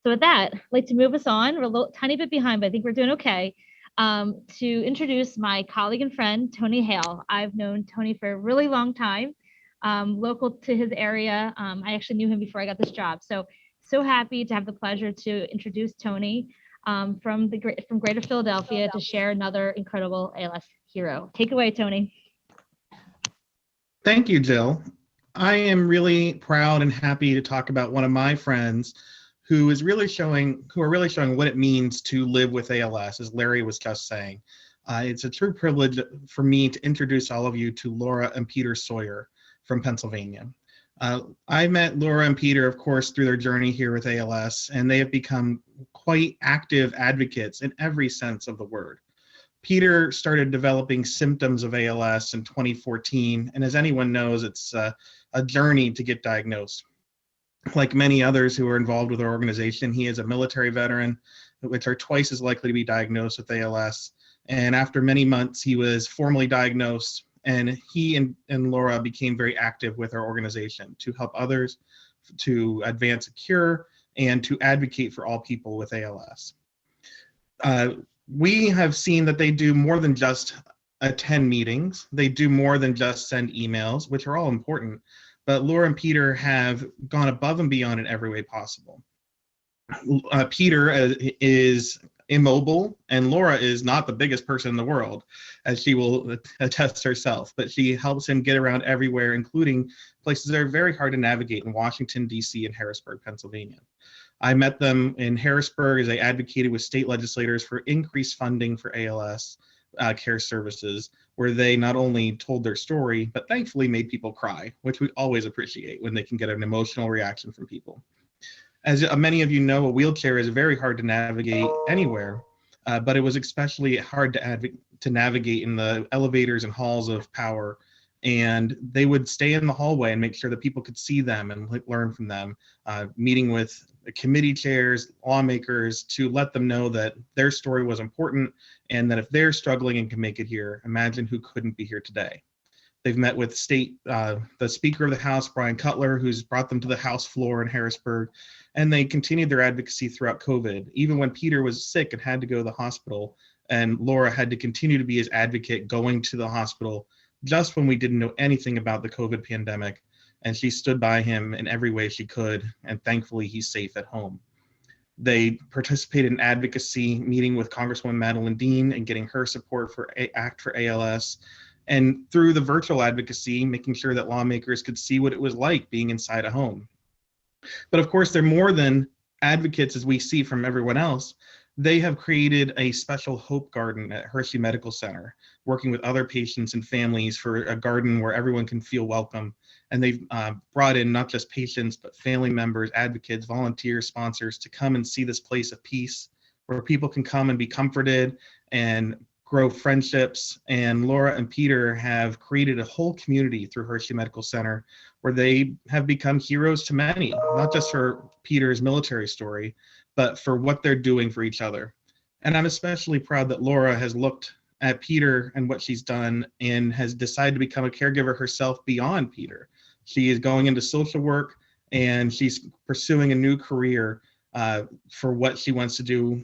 So with that, I'd like to move us on. We're a little tiny bit behind, but I think we're doing okay. To introduce my colleague and friend, Tony Hale. I've known Tony for a really long time, local to his area. I actually knew him before I got this job. So happy to have the pleasure to introduce Tony from Greater Philadelphia to share another incredible ALS hero. Take it away, Tony. Thank you, Jill. I am really proud and happy to talk about one of my friends who are really showing what it means to live with ALS, as Larry was just saying. It's a true privilege for me to introduce all of you to Lura and Peter Sawyer from Pennsylvania. I met Lura and Peter, of course, through their journey here with ALS, and they have become quite active advocates in every sense of the word. Peter started developing symptoms of ALS in 2014, and as anyone knows, it's a journey to get diagnosed. Like many others who are involved with our organization, he is a military veteran, which are twice as likely to be diagnosed with ALS. And after many months, he was formally diagnosed, and he and Laura became very active with our organization to help others to advance a cure and to advocate for all people with ALS. We have seen that they do more than just attend meetings. They do more than just send emails, which are all important. But Laura and Peter have gone above and beyond in every way possible. Peter is immobile, and Laura is not the biggest person in the world, as she will attest herself, but she helps him get around everywhere, including places that are very hard to navigate in Washington, D.C. and Harrisburg, Pennsylvania. I met them in Harrisburg as they advocated with state legislators for increased funding for ALS care services, where they not only told their story, but thankfully made people cry, which we always appreciate when they can get an emotional reaction from people. As many of you know, a wheelchair is very hard to navigate anywhere, but it was especially hard to navigate in the elevators and halls of power. And they would stay in the hallway and make sure that people could see them and learn from them, meeting with committee chairs, lawmakers, to let them know that their story was important and that if they're struggling and can make it here, imagine who couldn't be here today. They've met with the Speaker of the House, Brian Cutler, who's brought them to the House floor in Harrisburg, and they continued their advocacy throughout COVID. Even when Peter was sick and had to go to the hospital, and Laura had to continue to be his advocate going to the hospital just when we didn't know anything about the COVID pandemic, and she stood by him in every way she could, and thankfully he's safe at home. They participated in advocacy, meeting with Congresswoman Madeline Dean and getting her support for Act for ALS, and through the virtual advocacy, making sure that lawmakers could see what it was like being inside a home. But of course, they're more than advocates as we see from everyone else. They have created a special Hope Garden at Hershey Medical Center, working with other patients and families for a garden where everyone can feel welcome. And they've brought in not just patients, but family members, advocates, volunteers, sponsors to come and see this place of peace where people can come and be comforted and grow friendships. And Laura and Peter have created a whole community through Hershey Medical Center where they have become heroes to many, not just for Peter's military story, but for what they're doing for each other. And I'm especially proud that Laura has looked at Peter and what she's done and has decided to become a caregiver herself beyond Peter. She is going into social work and she's pursuing a new career for what she wants to do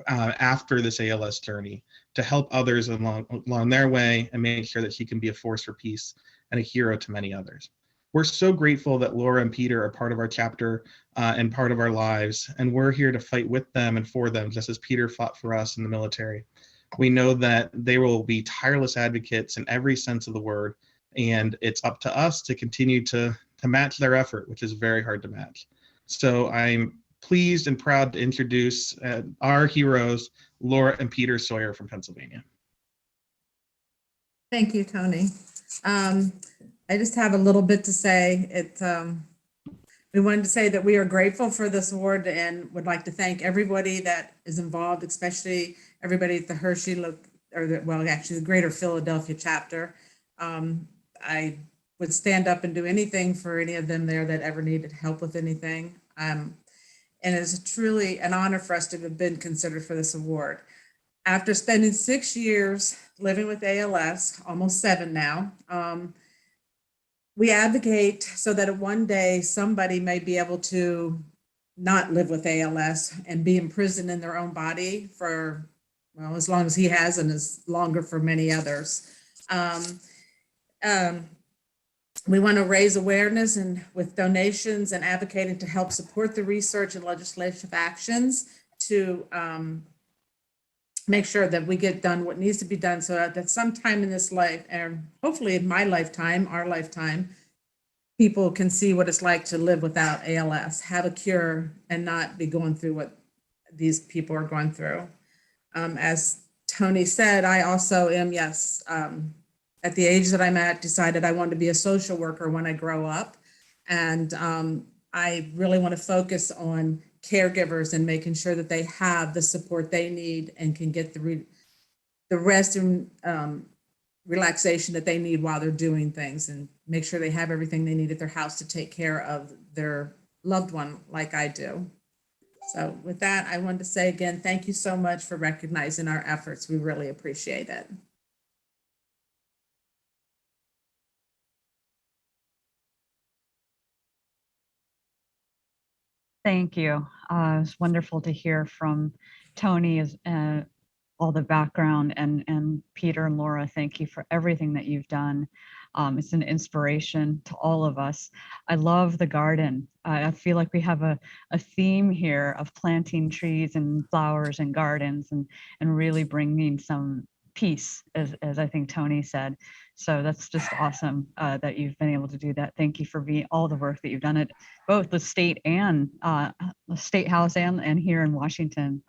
after this ALS journey, to help others along their way and make sure that she can be a force for peace and a hero to many others. We're so grateful that Laura and Peter are part of our chapter and part of our lives, and we're here to fight with them and for them, just as Peter fought for us in the military. We know that they will be tireless advocates in every sense of the word, and it's up to us to continue to match their effort, which is very hard to match. So I'm pleased and proud to introduce our heroes, Laura and Peter Sawyer from Pennsylvania. Thank you, Tony. I just have a little bit to say. We wanted to say that we are grateful for this award and would like to thank everybody that is involved, especially everybody at the Hershey, the Greater Philadelphia chapter. I would stand up and do anything for any of them there that ever needed help with anything. And it's truly an honor for us to have been considered for this award. After spending 6 years living with ALS, almost 7 now, we advocate so that one day somebody may be able to not live with ALS and be imprisoned in their own body for, well, as long as he has and as longer for many others. We want to raise awareness and with donations and advocating to help support the research and legislative actions to make sure that we get done what needs to be done so that sometime in this life, and hopefully in my lifetime, our lifetime, people can see what it's like to live without ALS, have a cure, and not be going through what these people are going through. As Tony said, I also am, yes, at the age that I'm at, decided I wanted to be a social worker when I grow up. And I really want to focus on caregivers and making sure that they have the support they need and can get the rest and relaxation that they need while they're doing things, and make sure they have everything they need at their house to take care of their loved one like I do. So with that, I wanted to say again, thank you so much for recognizing our efforts. We really appreciate it. Thank you. It's wonderful to hear from Tony as all the background, and Peter and Laura, thank you for everything that you've done. It's an inspiration to all of us. I love the garden. I feel like we have a theme here of planting trees and flowers and gardens and really bringing some peace, as I think Tony said. So that's just awesome that you've been able to do that. Thank you for all the work that you've done at both the state and the State House and here in Washington.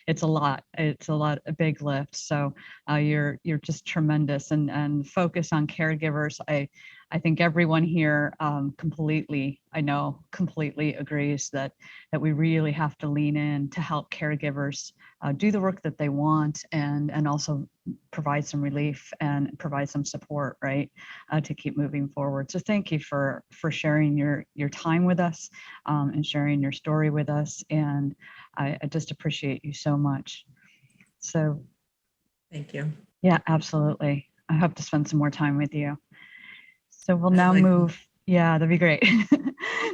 It's a lot. It's a big lift. So you're just tremendous, and focus on caregivers. I think everyone here completely agrees that we really have to lean in to help caregivers do the work that they want, and also provide some relief and provide some support, right, to keep moving forward. So thank you for sharing your time with us and sharing your story with us. And I just appreciate you so much. So Thank you. yeah, absolutely. I hope to spend some more time with you. So we'll now move. Yeah, that'd be great.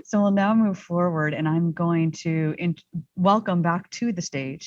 So we'll now move forward, and I'm going to welcome back to the stage